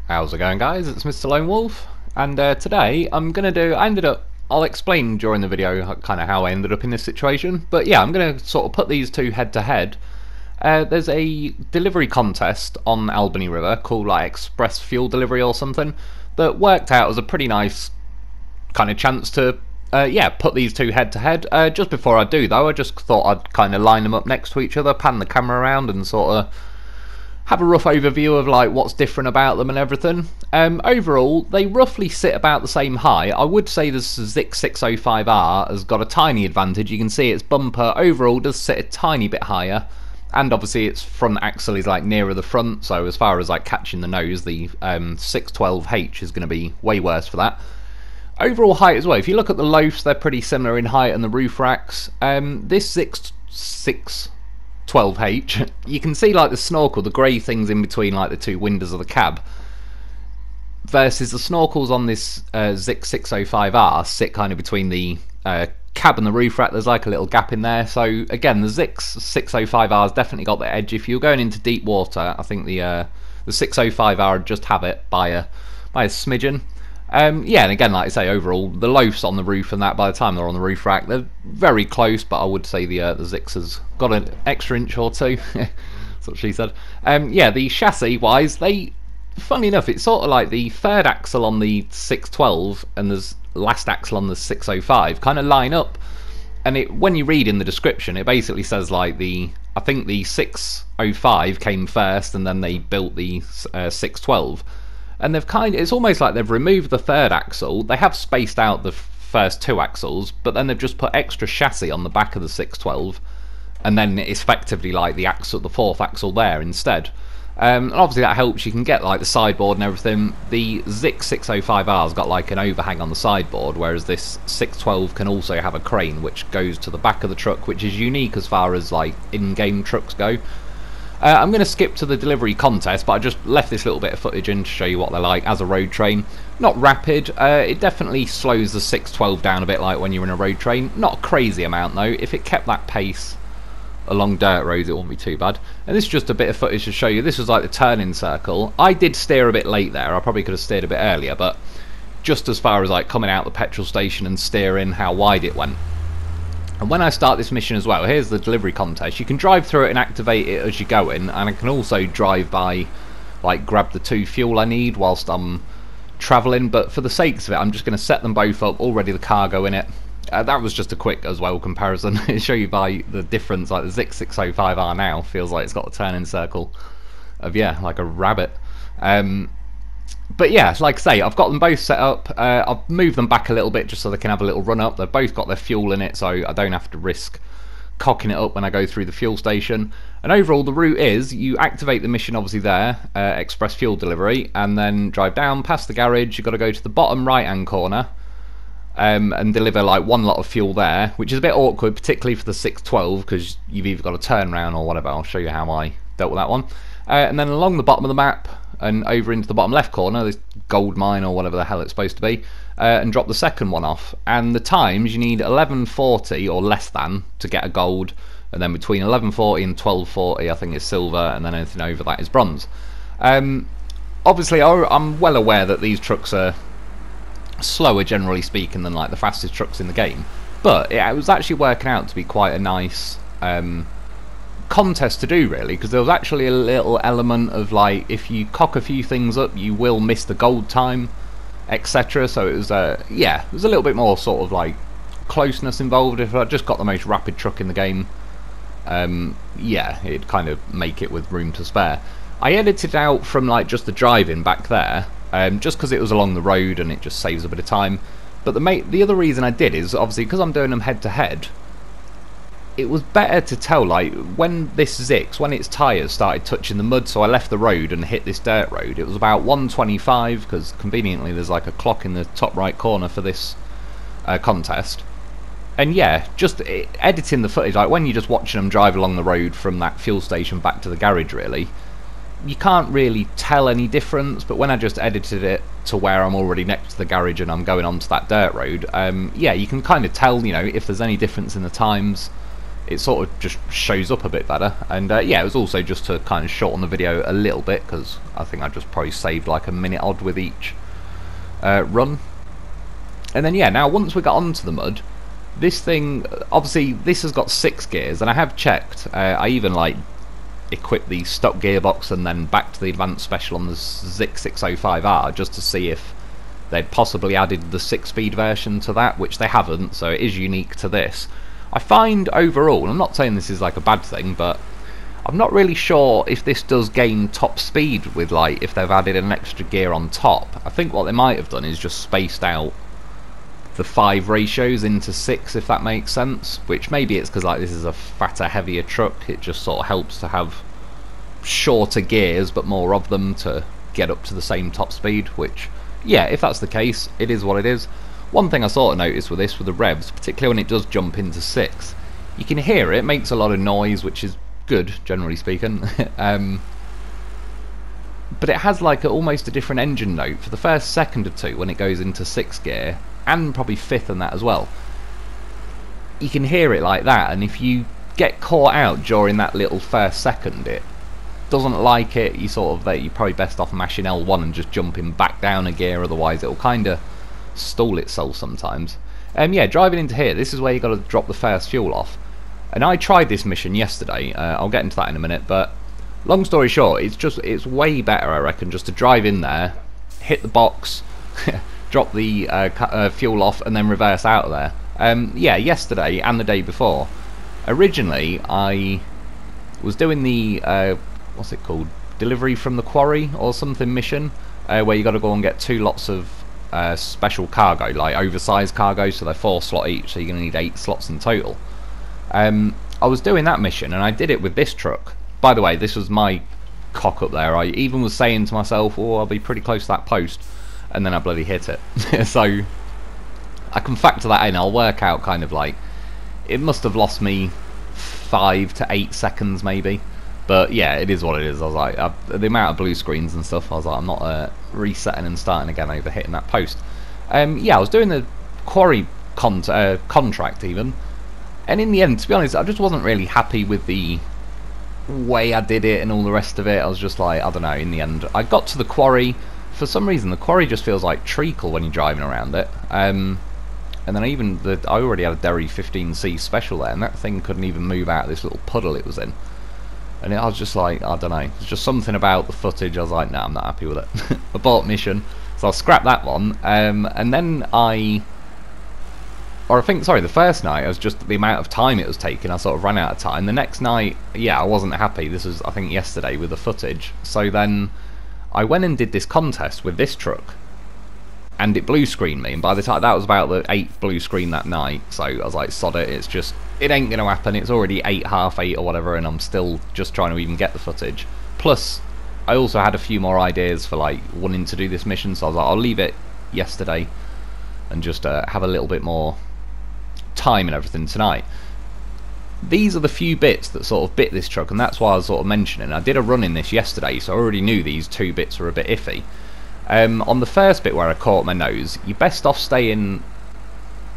How's it going, guys? It's Mr. Lone Wolf, and today I'll explain during the video kind of how I ended up in this situation, but yeah, I'm going to sort of put these two head to head. There's a delivery contest on Albany River called like Express Fuel Delivery or something that worked out as a pretty nice kind of chance to put these two head to head. Just before I do though, I just thought I'd kind of line them up next to each other, pan the camera around and sort of have a rough overview of like what's different about them and everything. Overall, they roughly sit about the same height. I would say the Zikz 605R has got a tiny advantage. You can see its bumper overall does sit a tiny bit higher, and obviously its front axle is like nearer the front, so as far as like catching the nose, the 612H is going to be way worse for that. Overall height as well, if you look at the loafs, they're pretty similar in height and the roof racks. This Zikz 612H, you can see like the snorkel, the grey things in between like the two windows of the cab, versus the snorkels on this Zikz 605R sit kind of between the cab and the roof rack. There's like a little gap in there, so again the Zikz 605R's definitely got the edge. If you're going into deep water, I think the 605R would just have it by a smidgen. Yeah, and again, like I say, overall, the loafs on the roof and that, by the time they're on the roof rack, they're very close, but I would say the Zikz has got an extra inch or two. That's what she said. Yeah, the chassis-wise, funny enough, it's sort of like the third axle on the 612 and the last axle on the 605 kind of line up, and when you read in the description, it basically says like I think the 605 came first, and then they built the 612. And it's almost like they've removed the third axle. They have spaced out the first two axles, but then they've just put extra chassis on the back of the 612, and then it's effectively like the fourth axle there instead. And obviously that helps. You can get like the sideboard and everything. The Zikz 605R's got like an overhang on the sideboard, whereas this 612 can also have a crane which goes to the back of the truck, which is unique as far as like in-game trucks go. I'm going to skip to the delivery contest, but I just left this little bit of footage in to show you what they're like as a road train. Not rapid, it definitely slows the 612 down a bit like when you're in a road train. Not a crazy amount though. If it kept that pace along dirt roads, it wouldn't be too bad. And this is just a bit of footage to show you. This was like the turning circle. I did steer a bit late there. I probably could have steered a bit earlier, but just as far as like coming out the petrol station and steering, how wide it went. And when I start this mission as well, here's the delivery contest. You can drive through it and activate it as you go in, and I can also drive by, like grab the two fuel I need whilst I'm travelling, but for the sakes of it, I'm just going to set them both up, already the cargo in it. That was just a quick as well comparison to show you by the difference. Like the Zikz 605R now feels like it's got a turning circle of, yeah, like a rabbit. But yeah, like I say, I've got them both set up. I've moved them back a little bit just so they can have a little run up. They've both got their fuel in it, so I don't have to risk cocking it up when I go through the fuel station. And overall, the route is you activate the mission obviously there, Express Fuel Delivery, and then drive down past the garage. You've got to go to the bottom right hand corner and deliver like one lot of fuel there, which is a bit awkward, particularly for the 612, because you've either got to turn around or whatever. I'll show you how I dealt with that one. And then along the bottom of the map and over into the bottom left corner, this gold mine or whatever the hell it's supposed to be, and drop the second one off. And the times, you need 1140 or less than to get a gold, and then between 1140 and 1240 I think is silver, and then anything over that is bronze. Obviously I'm well aware that these trucks are slower generally speaking than like the fastest trucks in the game, but it was actually working out to be quite a nice contest to do, really, because there was actually a little element of like, if you cock a few things up you will miss the gold time, etc. So it was yeah, it was a little bit more sort of like closeness involved. If I just got the most rapid truck in the game, yeah, it'd kind of make it with room to spare. I edited out from like just the driving back there, just because it was along the road and it just saves a bit of time. But the other reason I did is obviously because I'm doing them head to head, it was better to tell like when this Zikz, when its tyres started touching the mud, so I left the road and hit this dirt road. It was about 125, because conveniently there's like a clock in the top right corner for this contest. And yeah, just editing the footage, like when you're just watching them drive along the road from that fuel station back to the garage, really, you can't really tell any difference. But when I just edited it to where I'm already next to the garage and I'm going onto that dirt road, yeah, you can kind of tell, you know, if there's any difference in the times. it sort of just shows up a bit better. And yeah, it was also just to kind of shorten the video a little bit, because I think I just probably saved like a minute odd with each run. And then yeah, now once we got onto the mud, this thing, obviously this has got 6 gears, and I have checked, I even like equipped the stock gearbox and then back to the advanced special on the Zikz 605R just to see if they'd possibly added the 6-speed version to that, which they haven't, so it is unique to this. I find overall, and I'm not saying this is like a bad thing, but I'm not really sure if this does gain top speed with like if they've added an extra gear on top. I think what they might have done is just spaced out the 5 ratios into 6, if that makes sense, which maybe it's because like this is a fatter, heavier truck, it just sort of helps to have shorter gears but more of them to get up to the same top speed, which yeah, if that's the case, it is what it is. One thing I sort of noticed with this, with the revs, particularly when it does jump into 6, you can hear it makes a lot of noise, which is good, generally speaking. But it has like almost a different engine note for the first second or two when it goes into 6th gear, and probably 5th and that as well. You can hear it like that, and if you get caught out during that little first second, it doesn't like it. You sort of, you're probably best off mashing L1 and just jumping back down a gear, otherwise it'll kind of stall itself sometimes. Yeah, driving into here, this is where you got to drop the first fuel off, and I tried this mission yesterday. I'll get into that in a minute, but long story short, it's way better, I reckon, just to drive in there, hit the box, drop the fuel off, and then reverse out of there. Yeah, yesterday and the day before, originally I was doing the what's it called, delivery from the quarry or something mission, where you got to go and get 2 lots of special cargo, like oversized cargo, so they're 4 slot each, so you're going to need 8 slots in total. I was doing that mission, and I did it with this truck. By the way, this was my cock up there. I even was saying to myself, oh, I'll be pretty close to that post, and then I bloody hit it. So I can factor that in. I'll work out kind of like, it must have lost me 5 to 8 seconds maybe. But yeah, it is what it is. I was like, the amount of blue screens and stuff, I was like, I'm not resetting and starting again over hitting that post. Yeah, I was doing the quarry contract even, and in the end, to be honest, I just wasn't really happy with the way I did it and all the rest of it. I was just like, I don't know, in the end, I got to the quarry. For some reason, the quarry just feels like treacle when you're driving around it. And then I already had a Derry 15C special there, and that thing couldn't even move out of this little puddle it was in. And I was just like, I don't know, it's just something about the footage. I was like, no, I'm not happy with it. Abort mission. So I'll scrap that one. And then the first night, it was just the amount of time it was taking, I sort of ran out of time. The next night, yeah, I wasn't happy. This was, I think, yesterday with the footage. So then I went and did this contest with this truck, and it blue screened me, and by the time, that was about the 8th blue screen that night, so I was like, sod it, it's just, it ain't gonna happen. It's already 8, half 8 or whatever, and I'm still just trying to even get the footage. Plus, I also had a few more ideas for like wanting to do this mission, so I was like, I'll leave it yesterday and just have a little bit more time and everything tonight. These are the few bits that sort of bit this truck, and that's why I was sort of mentioning. I did a run in this yesterday, so I already knew these 2 bits were a bit iffy. On the first bit where I caught my nose, you're best off staying,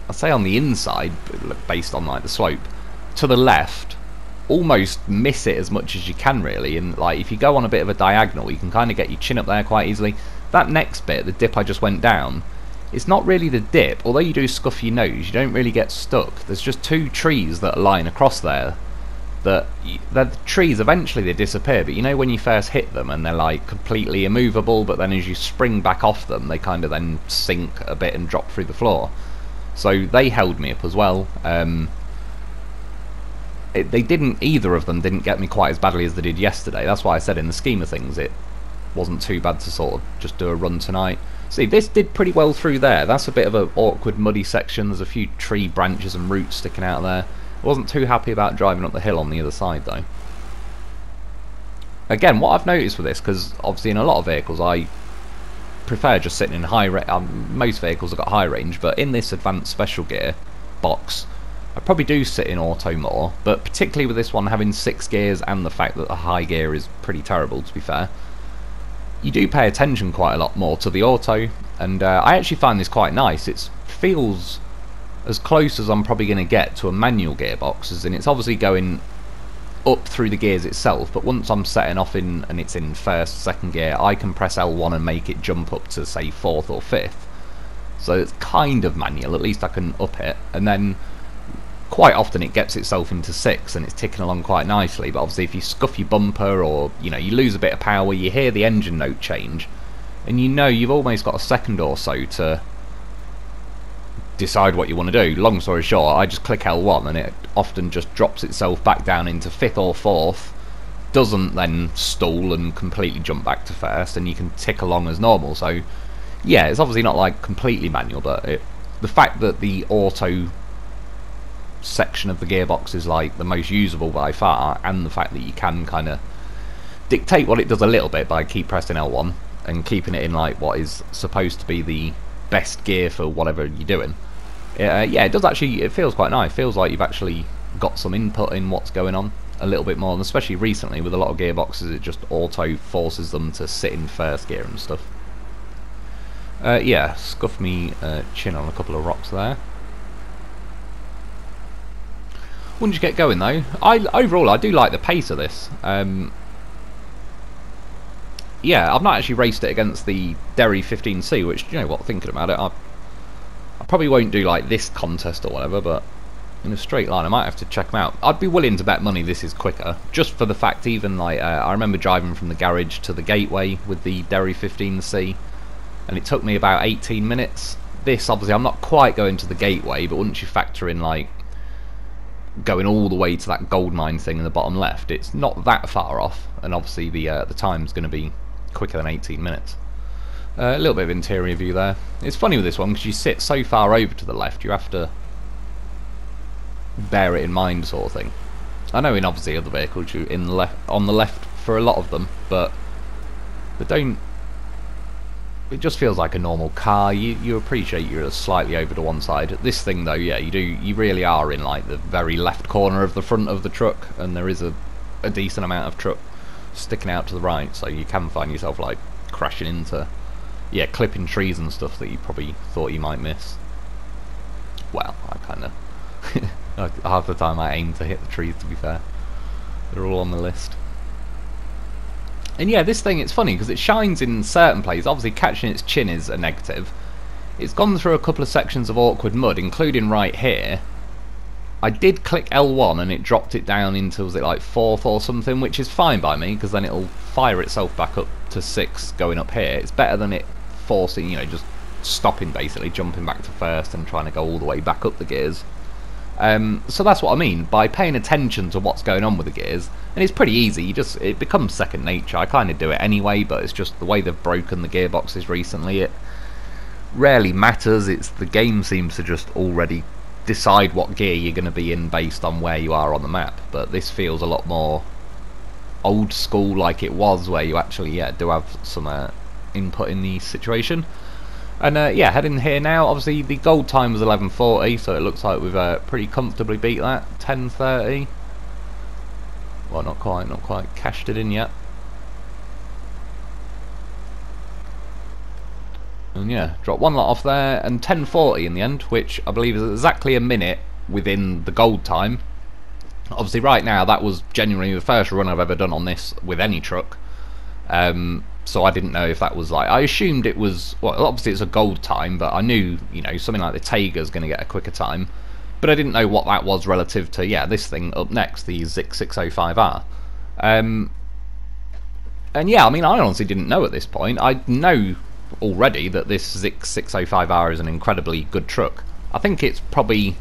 I'd say on the inside, based on like the slope, to the left. Almost miss it as much as you can really, and like if you go on a bit of a diagonal, you can kind of get your chin up there quite easily. That next bit, the dip I just went down, it's not really the dip. Although you do scuff your nose, you don't really get stuck. There's just 2 trees that are lying across there. They're the trees, eventually they disappear, but you know when you first hit them and they're like completely immovable, but then as you spring back off them, they kind of then sink a bit and drop through the floor. So they held me up as well. Either of them didn't get me quite as badly as they did yesterday. That's why I said in the scheme of things it wasn't too bad to sort of just do a run tonight. See, this did pretty well through there. That's a bit of an awkward muddy section. There's a few tree branches and roots sticking out there. I wasn't too happy about driving up the hill on the other side though. Again, what I've noticed with this, because obviously in a lot of vehicles I prefer just sitting in high range. Most vehicles have got high range, but in this advanced special gear box I probably do sit in auto more, but particularly with this one having 6 gears and the fact that the high gear is pretty terrible, to be fair, you do pay attention quite a lot more to the auto, and I actually find this quite nice. It feels as close as I'm probably going to get to a manual gearbox, as in it's obviously going up through the gears itself, but once I'm setting off in and it's in first, second gear, I can press L1 and make it jump up to say 4th or 5th. So it's kind of manual, at least I can up it, and then quite often it gets itself into 6 and it's ticking along quite nicely. But obviously if you scuff your bumper, or you lose a bit of power, you hear the engine note change, and you've almost got a second or so to decide what you want to do. Long story short, I just click L1 and it often just drops itself back down into 5th or 4th, doesn't then stall and completely jump back to first, and you can tick along as normal. So yeah, it's obviously not like completely manual, but the fact that the auto section of the gearbox is like the most usable by far, and the fact that you can kind of dictate what it does a little bit by keep pressing L1 and keeping it in like what is supposed to be the best gear for whatever you're doing. Yeah, it does actually, it feels quite nice. It feels like you've actually got some input in what's going on a little bit more, and especially recently with a lot of gearboxes it just auto forces them to sit in first gear and stuff. Yeah, scuff me chin on a couple of rocks there. Once you get going though, overall I do like the pace of this. Yeah, I've not actually raced it against the Derry 15C, which, you know what, thinking about it, I probably won't do like this contest or whatever, but in a straight line I might have to check them out. I'd be willing to bet money this is quicker, just for the fact even like, I remember driving from the garage to the gateway with the Derry 15C, and it took me about 18 minutes. This, obviously, I'm not quite going to the gateway, but once you factor in like going all the way to that gold mine thing in the bottom left, it's not that far off, and obviously the time's going to be quicker than 18 minutes. A little bit of interior view there. It's funny with this one because you sit so far over to the left, you have to bear it in mind, sort of thing. I know in obviously other vehicles you're on the left for a lot of them, but they don't. It just feels like a normal car. You appreciate you're slightly over to one side. This thing though, yeah, you really are in like the very left corner of the front of the truck, and there is a decent amount of truck sticking out to the right, so you can find yourself like crashing into, yeah, clipping trees and stuff that you probably thought you might miss. Well, I kind of half the time I aim to hit the trees, to be fair. They're all on the list. And yeah, this thing, it's funny because it shines in certain places. Obviously catching its chin is a negative. It's gone through a couple of sections of awkward mud, including right here. I did click L1 and it dropped it down into, was it like 4th or something, which is fine by me because then it'll fire itself back up to 6 going up here. It's better than it forcing, just stopping basically, jumping back to first and trying to go all the way back up the gears. So that's what I mean by paying attention to what's going on with the gears, and it's pretty easy. It becomes second nature. I kind of do it anyway, but it's just the way they've broken the gearboxes recently. It rarely matters. It's the game seems to just already decide what gear you're going to be in based on where you are on the map. But this feels a lot more old school, like it was, where you actually do have some input in the situation. And yeah, heading here now. Obviously the gold time was 11:40, so it looks like we've pretty comfortably beat that. 10:30. Well, not quite cashed it in yet. And yeah, dropped one lot off there, and 10:40 in the end, which I believe is exactly a minute within the gold time. Obviously right now that was genuinely the first run I've ever done on this with any truck. So I didn't know if that was like, I assumed it was, well, obviously it's a gold time, but I knew, something like the Tayger's going to get a quicker time, but I didn't know what that was relative to, yeah, this thing up next, the Zikz 605R. And yeah, I mean, I honestly didn't know at this point. I know already that this Zikz 605R is an incredibly good truck. I think it's probably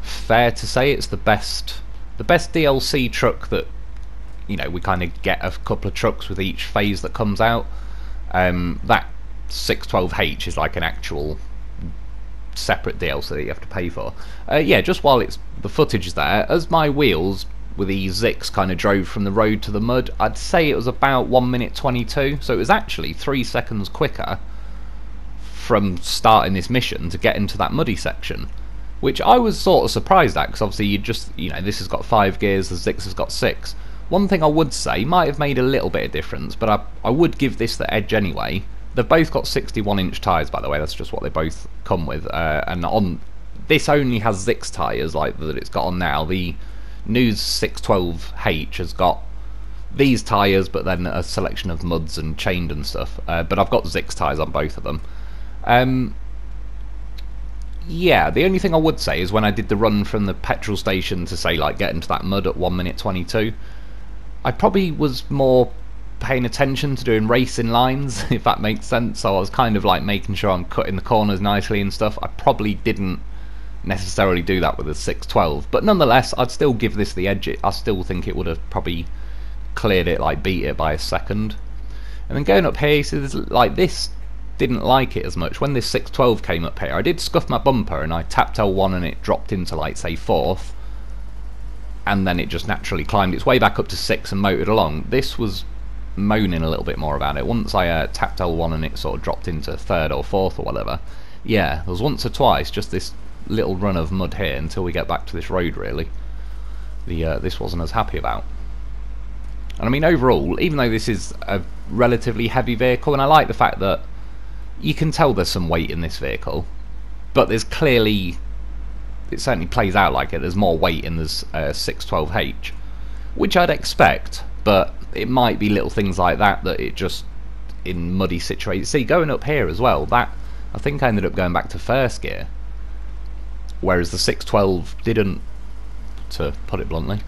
fair to say it's the best DLC truck that, we kind of get a couple of trucks with each phase that comes out. That 612H is like an actual separate DLC that you have to pay for. Yeah, just while the footage is there, as my wheels with the Zikz kind of drove from the road to the mud, I'd say it was about 1 minute 22, so it was actually 3 seconds quicker from starting this mission to get into that muddy section, which I was sort of surprised at, because obviously this has got 5 gears, the Zikz has got 6. One thing I would say might have made a little bit of difference, but I would give this the edge anyway. They've both got 61-inch tyres, by the way. That's just what they both come with. And on this only has Zikz tyres like that it's got on now. The News 612H has got these tyres, but then a selection of muds and chained and stuff. But I've got Zikz tyres on both of them. Yeah, the only thing I would say is when I did the run from the petrol station to say like get into that mud at 1 minute 22, I probably was more paying attention to doing racing lines, if that makes sense. So I was kind of like making sure I'm cutting the corners nicely and stuff. I probably didn't necessarily do that with a 612, but nonetheless I'd still give this the edge. I still think it would have probably cleared it, like beat it by a second. And then going up here, so there's like this didn't like it as much. When this 612 came up here, I did scuff my bumper and I tapped L1 and it dropped into like say 4th, and then it just naturally climbed its way back up to 6 and motored along. This was moaning a little bit more about it. Once I tapped L1 and it sort of dropped into 3rd or 4th or whatever. Yeah, there was once or twice just this little run of mud here until we get back to this road really. This wasn't as happy about. And I mean overall, even though this is a relatively heavy vehicle, and I like the fact that you can tell there's some weight in this vehicle, but there's clearly, it certainly plays out like it, there's more weight in this 612H, which I'd expect, but it might be little things like that that it just, in muddy situations, see going up here as well, that, I think I ended up going back to first gear, whereas the 612 didn't, to put it bluntly.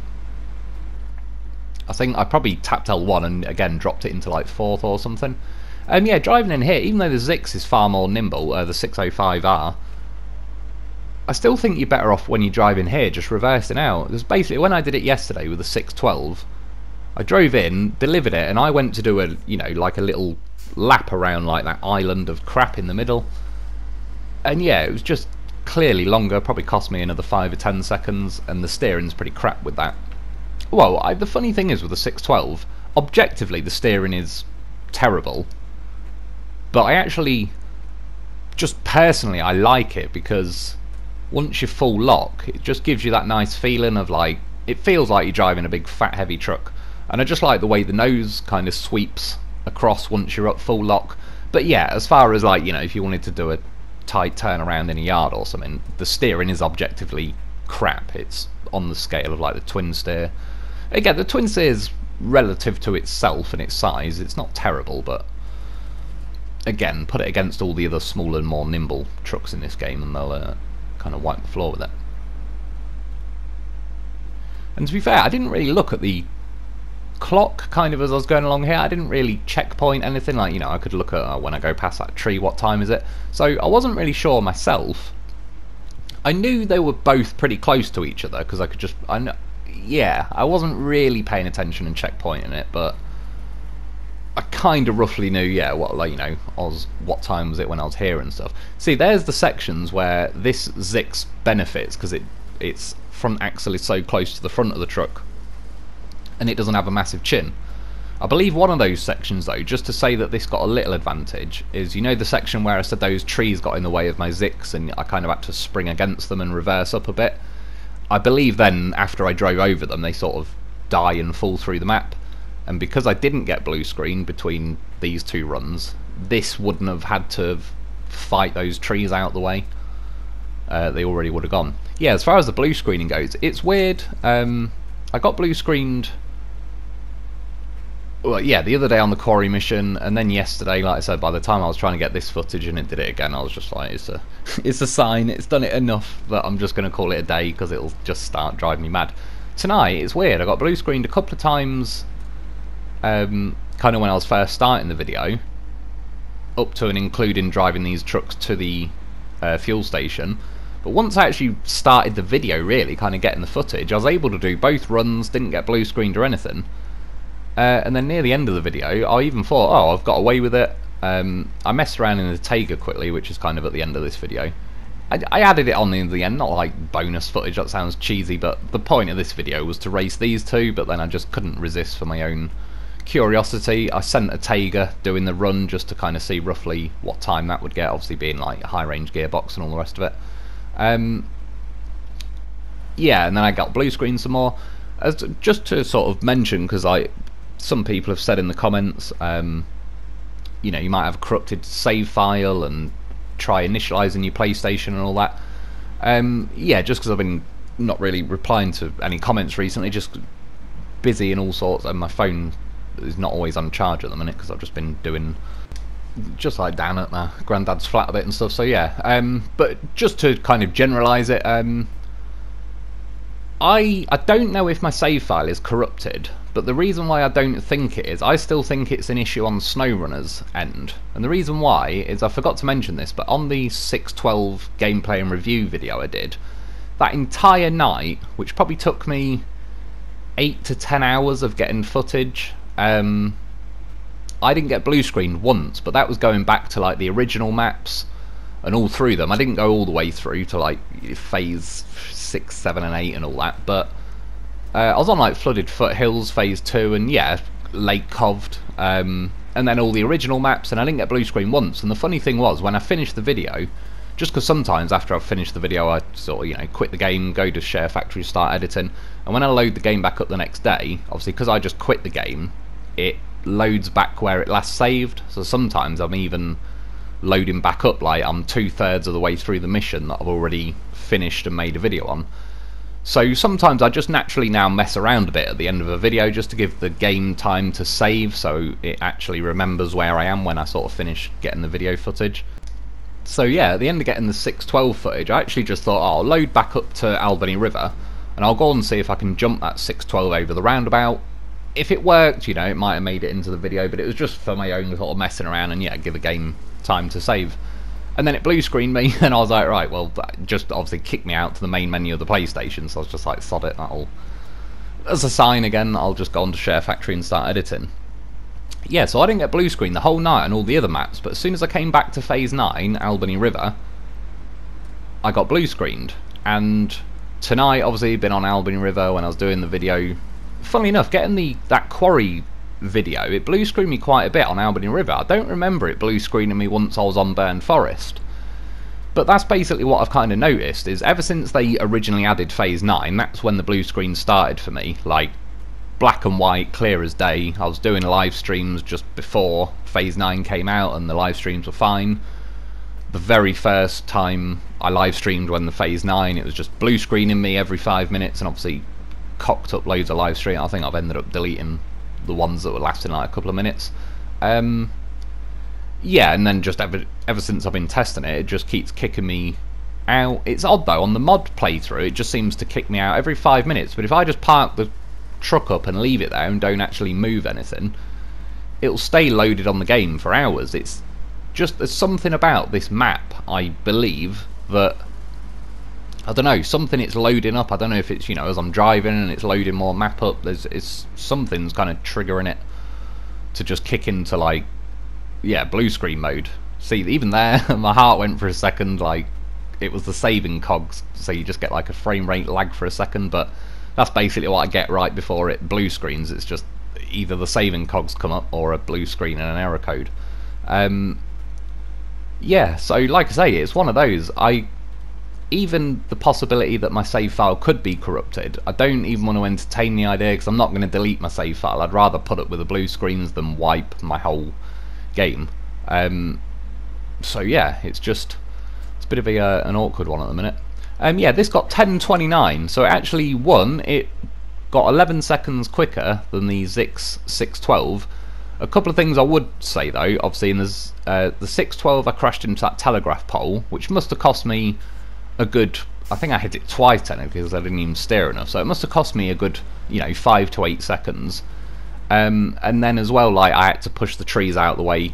I think I probably tapped L1 and again dropped it into like 4th or something. Yeah, driving in here, even though the Zikz is far more nimble, the 605R, I still think you're better off when you drive in here just reversing out. Because basically when I did it yesterday with the 612, I drove in, delivered it, and I went to do a, you know, like a little lap around like that island of crap in the middle. And yeah, it was just clearly longer, probably cost me another 5 or 10 seconds, and the steering's pretty crap with that. Well, the funny thing is with the 612, objectively the steering is terrible, but I actually, just personally, I like it because once you full lock, it just gives you that nice feeling of like, it feels like you're driving a big fat heavy truck. And I just like the way the nose kind of sweeps across once you're up full lock. But yeah, as far as like, you know, if you wanted to do a tight turn around in a yard or something, the steering is objectively crap. It's on the scale of like the twin steer. Again, the twin steer is relative to itself and its size, it's not terrible, but again, put it against all the other smaller and more nimble trucks in this game and they'll kind of wipe the floor with it. And to be fair, I didn't really look at the clock kind of as I was going along here. I didn't really checkpoint anything, like, you know, I could look at when I go past that tree, what time is it? So I wasn't really sure myself. I knew they were both pretty close to each other because I could just, yeah, I wasn't really paying attention and checkpointing it, but I kind of roughly knew, yeah, what, like, you know, what time was it when I was here and stuff. See, there's the sections where this Zikz benefits because its front axle is so close to the front of the truck and it doesn't have a massive chin. I believe one of those sections though, just to say that this got a little advantage, is, you know, the section where I said those trees got in the way of my Zikz and I kind of had to spring against them and reverse up a bit. I believe then after I drove over them they sort of die and fall through the map, and because I didn't get blue screen between these two runs, this wouldn't have had to fight those trees out the way. They already would have gone. Yeah, as far as the blue screening goes, it's weird. I got blue screened, well, yeah, the other day on the quarry mission, and then yesterday, like I said, by the time I was trying to get this footage and it did it again, I was just like, it's a sign, it's done it enough that I'm just going to call it a day because it'll just start driving me mad. Tonight, it's weird, I got blue screened a couple of times, kind of when I was first starting the video, up to and including driving these trucks to the fuel station. But once I actually started the video, really, kind of getting the footage, I was able to do both runs, didn't get blue screened or anything. And then near the end of the video, I even thought, oh, I've got away with it. I messed around in the Taiga quickly, which is kind of at the end of this video. I added it on in the end, not like bonus footage, that sounds cheesy, but the point of this video was to race these two, but then I just couldn't resist for my own curiosity. I sent a Taiga doing the run just to kind of see roughly what time that would get, obviously being like a high range gearbox and all the rest of it. Yeah, and then I got blue screen some more. Just to sort of mention, because some people have said in the comments, you know, you might have a corrupted save file and try initializing your PlayStation and all that. Yeah, just because I've been not really replying to any comments recently, just busy and all sorts, and my phone is not always on charge at the minute because I've just been doing just like down at my granddad's flat a bit and stuff. So yeah, but just to kind of generalise it, I don't know if my save file is corrupted, but the reason why I don't think it is, I still think it's an issue on SnowRunner's end. And the reason why is, I forgot to mention this, but on the 6.12 gameplay and review video I did, that entire night, which probably took me 8 to 10 hours of getting footage, I didn't get blue screened once, but that was going back to like the original maps and all through them. I didn't go all the way through to like phase 6, 7 and 8 and all that, but I was on like Flooded Foothills phase 2 and yeah, Lake Coved, and then all the original maps, and I didn't get blue screen once. And the funny thing was, when I finished the video, just because sometimes after I've finished the video I sort of, you know, quit the game, go to Share Factory, start editing, and when I load the game back up the next day, obviously because I just quit the game, it loads back where it last saved. So sometimes I'm even loading back up like I'm 2/3 of the way through the mission that I've already finished and made a video on. So sometimes I just naturally now mess around a bit at the end of a video just to give the game time to save, so it actually remembers where I am when I sort of finish getting the video footage. So yeah, at the end of getting the 6.12 footage, I actually just thought, oh, I'll load back up to Albany River and I'll go and see if I can jump that 6.12 over the roundabout. If it worked, you know, it might have made it into the video, but it was just for my own sort of messing around and yeah, give the game time to save. And then it blue screened me and I was like, right, well, that just obviously kicked me out to the main menu of the PlayStation, so I was just like, sod it, that'll, as a sign again, I'll just go on to Share Factory and start editing. Yeah, so I didn't get blue screen the whole night on all the other maps, but as soon as I came back to phase 9, Albany River, I got blue screened. And tonight, obviously, been on Albany River when I was doing the video. Funnily enough, getting that quarry video, it blue screened me quite a bit on Albany River. I don't remember it blue screening me once I was on Burned Forest. But that's basically what I've kind of noticed, is ever since they originally added phase 9, that's when the blue screen started for me. Like, black and white, clear as day. I was doing live streams just before phase 9 came out and the live streams were fine. The very first time I live streamed when the phase 9, it was just blue screening me every 5 minutes, and obviously cocked up loads of live stream. I think I've ended up deleting the ones that were lasting like a couple of minutes. Yeah, and then just ever since I've been testing it, it just keeps kicking me out. It's odd though, on the mod playthrough it just seems to kick me out every 5 minutes, but if I just park the truck up and leave it there and don't actually move anything, it'll stay loaded on the game for hours. It's just, there's something about this map, I believe, that, I don't know, something it's loading up. I don't know if it's, you know, as I'm driving and it's loading more map up, it's something's kind of triggering it to just kick into like, yeah, blue screen mode. See, even there my heart went for a second, like it was the saving cogs, so you just get like a frame rate lag for a second, but that's basically what I get right before it blue screens. It's just either the saving cogs come up or a blue screen and an error code. Yeah, so like I say, it's one of those. Even the possibility that my save file could be corrupted, I don't even want to entertain the idea, because I'm not going to delete my save file. I'd rather put up with the blue screens than wipe my whole game. So yeah, it's a bit of an awkward one at the minute. Yeah, this got 1029, so it actually won. It got 11 seconds quicker than the Zikz 612. A couple of things I would say though, obviously in the 612 I crashed into that telegraph pole, which must have cost me a good, I think I hit it twice technically because I didn't even steer enough, so it must have cost me a good, you know, 5 to 8 seconds. And then as well, like, I had to push the trees out of the way.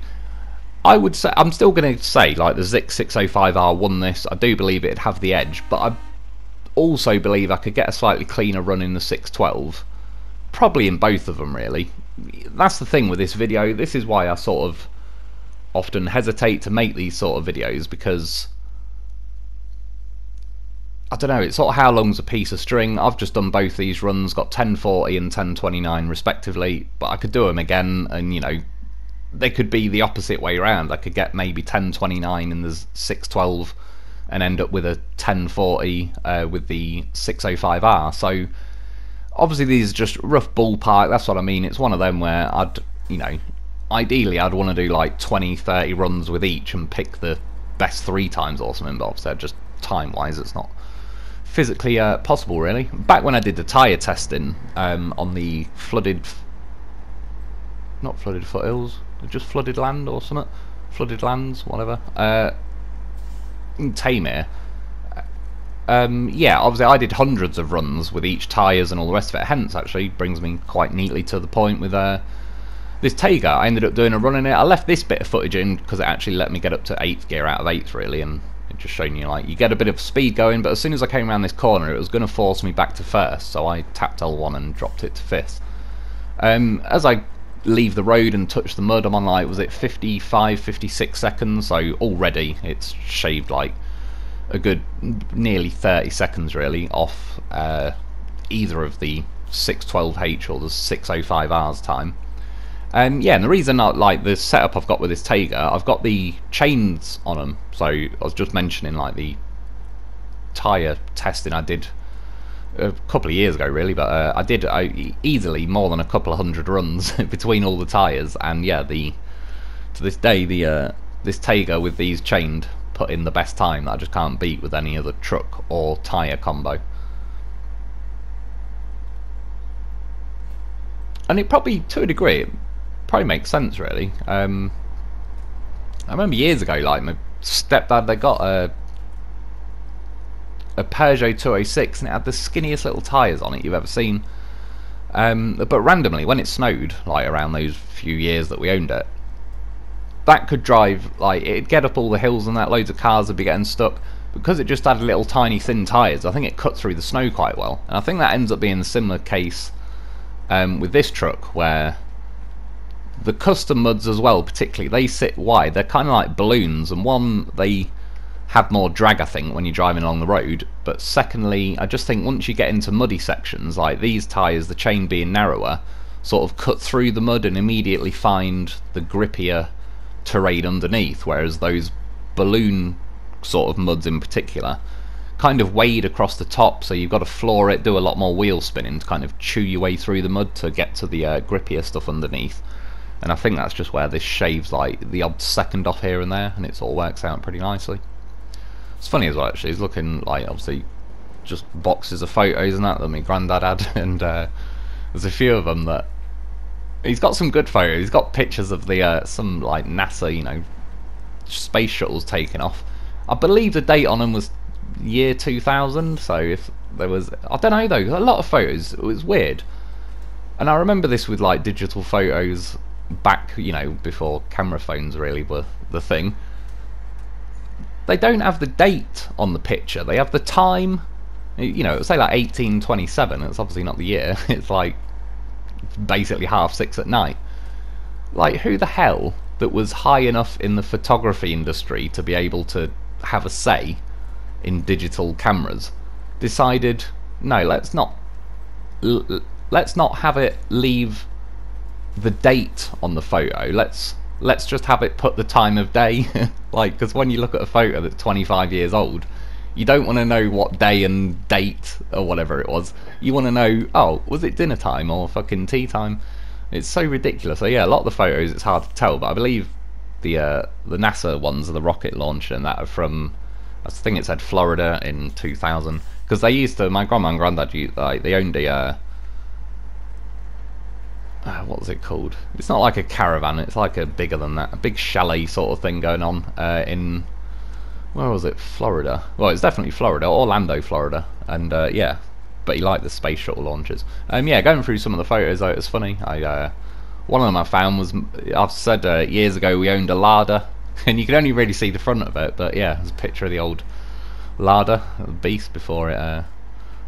I would say, I'm still going to say, like, the Zikz 605R won this. I do believe it'd have the edge, but I also believe I could get a slightly cleaner run in the 612. Probably in both of them, really. That's the thing with this video. This is why I sort of often hesitate to make these sort of videos, because I don't know, it's sort of how long's a piece of string. I've just done both these runs, got 1040 and 1029 respectively, but I could do them again, and you know, they could be the opposite way around. I could get maybe 1029 in the 612 and end up with a 1040 with the 605R. So obviously these are just rough ballpark, that's what I mean. It's one of them where I'd, you know, ideally I'd want to do like 20-30 runs with each and pick the best 3 times or something, but obviously I just time-wise, it's not physically possible, really. Back when I did the tyre testing on the not flooded foothills, just flooded land or something, flooded lands, whatever, in Tamir. Yeah, obviously I did hundreds of runs with each tyres and all the rest of it, hence actually brings me quite neatly to the point with this Tayga. I ended up doing a run in it. I left this bit of footage in because it actually let me get up to 8th gear out of 8th, really, and it just showing you, like, you get a bit of speed going, but as soon as I came around this corner it was going to force me back to 1st, so I tapped L1 and dropped it to 5th. As I leave the road and touch the mud, I'm on, like, was it 55, 56 seconds, so already it's shaved like a good nearly 30 seconds really off either of the 612H or the 605R's time. Yeah, and the reason like the setup I've got with this Tayga, I've got the chains on them, so I was just mentioning, like, the tyre testing I did a couple of years ago really, but I did easily more than a couple of hundred runs between all the tyres, and yeah, to this day this Tayga with these chained put in the best time that I just can't beat with any other truck or tyre combo. And it probably, to a degree, it probably makes sense really. I remember years ago, like, my stepdad, they got a Peugeot 206 and it had the skinniest little tyres on it you've ever seen. But randomly, when it snowed, like around those few years that we owned it, that could drive, like, it'd get up all the hills and that, loads of cars would be getting stuck. Because it just had little tiny thin tyres, I think it cut through the snow quite well. And I think that ends up being a similar case with this truck, where the custom muds as well, particularly, they sit wide. They're kind of like balloons, and one, they have more drag, I think, when you're driving along the road, but secondly, I just think once you get into muddy sections, like these tyres, the chain being narrower, sort of cut through the mud and immediately find the grippier terrain underneath, whereas those balloon sort of muds in particular kind of wade across the top, so you've got to floor it, do a lot more wheel spinning to kind of chew your way through the mud to get to the grippier stuff underneath. And I think that's just where this shaves, like, the odd second off here and there, and it all works out pretty nicely. It's funny as well, actually. He's looking like, obviously, just boxes of photos and that my granddad had, and there's a few of them that he's got some good photos. He's got pictures of the some, like, NASA, you know, space shuttles taking off. I believe the date on them was year 2000, so if there was, I don't know though, a lot of photos. It was weird, and I remember this with, like, digital photos back, you know, before camera phones really were the thing. They don't have the date on the picture, they have the time. You know, it'll say like 1827, it's obviously not the year. It's like basically 6:30 at night. Like, who the hell that was high enough in the photography industry to be able to have a say in digital cameras decided, no, let's not have it leave the date on the photo, let's just have it put the time of day. Like, because when you look at a photo that's 25 years old, you don't want to know what day and date or whatever it was. You want to know, oh, was it dinner time or fucking tea time? It's so ridiculous. So yeah, a lot of the photos it's hard to tell, but I believe the NASA ones of the rocket launch and that are from, I think it said Florida in 2000, because they used to, my grandma and granddad used, like, they owned a what was it called? It's not like a caravan, it's like a bigger than that, a big chalet sort of thing going on in, where was it, Florida? Well, it's definitely Florida, Orlando, Florida, and yeah, but he liked the space shuttle launches. Yeah, going through some of the photos, it was funny. One of them I found was, I've said years ago we owned a Lada, and you could only really see the front of it, but yeah, there's a picture of the old Lada, the beast, before it I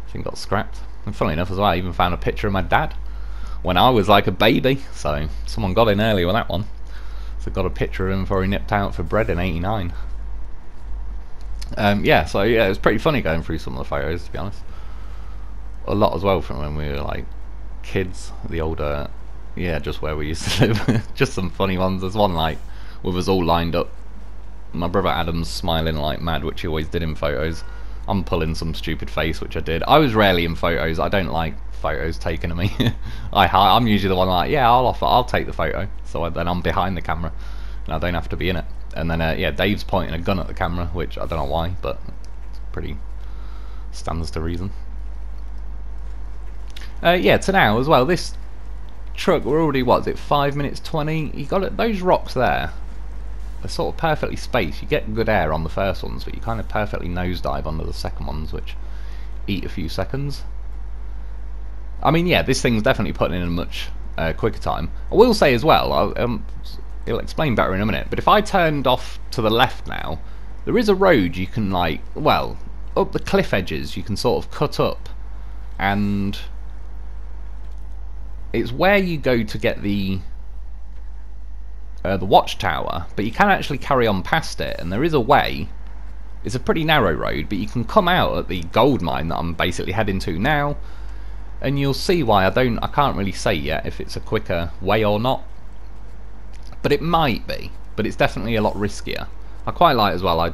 think got scrapped. And funnily enough as well, I even found a picture of my dad when I was like a baby, so someone got in early with that one. So got a picture of him before he nipped out for bread in '89. Yeah, so yeah, it was pretty funny going through some of the photos, to be honest. A lot as well from when we were like kids, the older, yeah, just where we used to live. Just some funny ones. There's one like with us all lined up, my brother Adam's smiling like mad, which he always did in photos. I'm pulling some stupid face, which I did. I was rarely in photos. I don't like photos taken of me. I'm usually the one like, yeah, I'll take the photo, so then I'm behind the camera and I don't have to be in it. And then yeah, Dave's pointing a gun at the camera, which I don't know why, but pretty stands to reason. Yeah, to now as well, this truck, we're already, what is it, 5 minutes 20? You got it, those rocks there are sort of perfectly spaced. You get good air on the first ones, but you kind of perfectly nosedive onto the second ones, which eat a few seconds. I mean, yeah, this thing's definitely putting in a much quicker time. I will say as well, it'll explain better in a minute, but if I turned off to the left now, there is a road you can, like, well, up the cliff edges you can sort of cut up, and it's where you go to get the watchtower, but you can actually carry on past it, and there is a way. It's a pretty narrow road, but you can come out at the gold mine that I'm basically heading to now, and you'll see why. I can't really say yet if it's a quicker way or not, but it might be, but it's definitely a lot riskier. I quite like as well,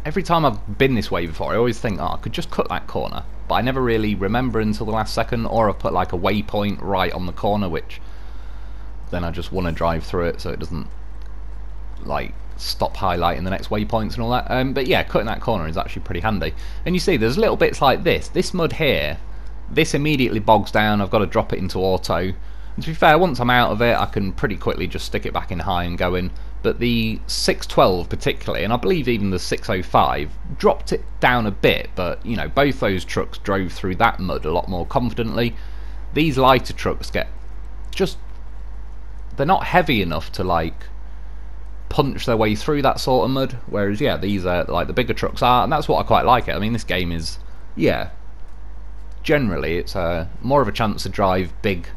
every time I've been this way before, I always think, oh, I could just cut that corner, but I never really remember until the last second, or I've put like a waypoint right on the corner, which then I just want to drive through it so it doesn't like stop highlighting the next waypoints and all that. But yeah, cutting that corner is actually pretty handy. And you see there's little bits like this mud here, this immediately bogs down. I've got to drop it into auto, and to be fair, once I'm out of it I can pretty quickly just stick it back in high and go in. But the 612 particularly, and I believe even the 605, dropped it down a bit, but you know, both those trucks drove through that mud a lot more confidently. These lighter trucks they're not heavy enough to like punch their way through that sort of mud, whereas yeah, these are like the bigger trucks are, and that's what I quite like it. I mean, this game is, yeah, generally it's more of a chance to drive big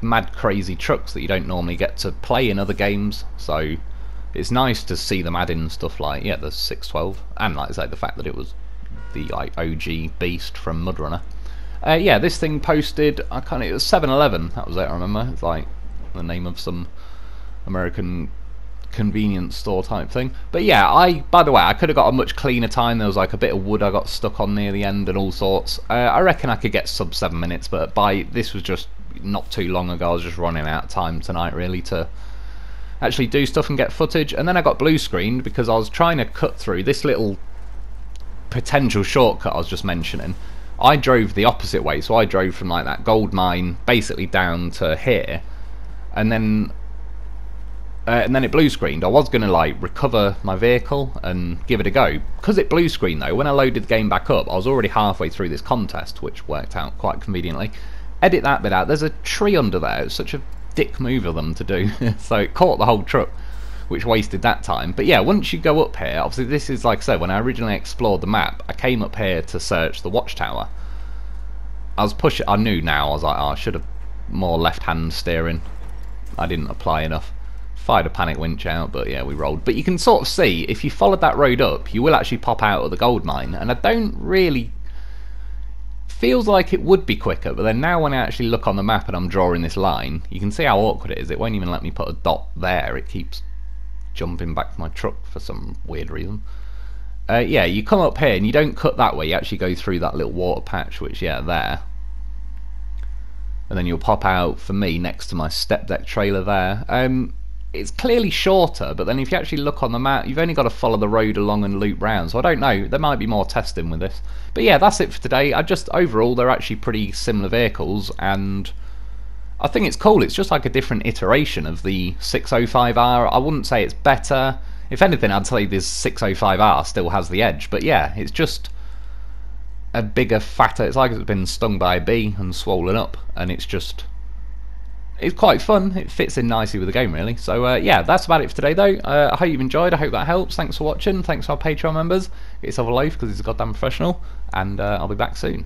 mad crazy trucks that you don't normally get to play in other games, so it's nice to see them add in stuff like, yeah, the 612, and like I say, the fact that it was the like OG beast from MudRunner. Yeah, this thing posted, it was 7-Eleven, that was it, I remember. It's like the name of some American convenience store type thing. But yeah, by the way, I could have got a much cleaner time. There was like a bit of wood I got stuck on near the end and all sorts. I reckon I could get sub 7 minutes, but this was just not too long ago. I was just running out of time tonight really to actually do stuff and get footage, and then I got blue screened because I was trying to cut through this little potential shortcut I was just mentioning. I drove the opposite way, so I drove from like that gold mine basically down to here, and then it blue screened. I was going to like recover my vehicle and give it a go. Because it blue screened though, when I loaded the game back up, I was already halfway through this contest, which worked out quite conveniently. Edit that bit out. There's a tree under there. It's such a dick move of them to do. So it caught the whole truck, which wasted that time. But yeah, once you go up here, obviously this is, like I said, when I originally explored the map, I came up here to search the watchtower. I knew now, I was like, oh, I should have more left-hand steering. I didn't apply enough. Fired a panic winch out, but yeah, we rolled. But you can sort of see, if you followed that road up, you will actually pop out of the gold mine, and I don't really... Feels like it would be quicker, but then now when I actually look on the map and I'm drawing this line, you can see how awkward it is. It won't even let me put a dot there. It keeps jumping back to my truck for some weird reason. Yeah, you come up here and you don't cut that way. You actually go through that little water patch, which, yeah, there. And then you'll pop out, for me, next to my step deck trailer there. It's clearly shorter, but then if you actually look on the map, you've only got to follow the road along and loop round, so I don't know, there might be more testing with this. But yeah, that's it for today. Overall, they're actually pretty similar vehicles, and I think it's cool. It's just like a different iteration of the 605R. I wouldn't say it's better. If anything, I'd say this 605R still has the edge, but yeah, it's just a bigger, fatter, it's like it's been stung by a bee and swollen up, and it's quite fun. It fits in nicely with the game, really. So yeah, that's about it for today, though. I hope you've enjoyed. I hope that helps. Thanks for watching. Thanks to our Patreon members. Get yourself a loaf because it's goddamn professional. And I'll be back soon.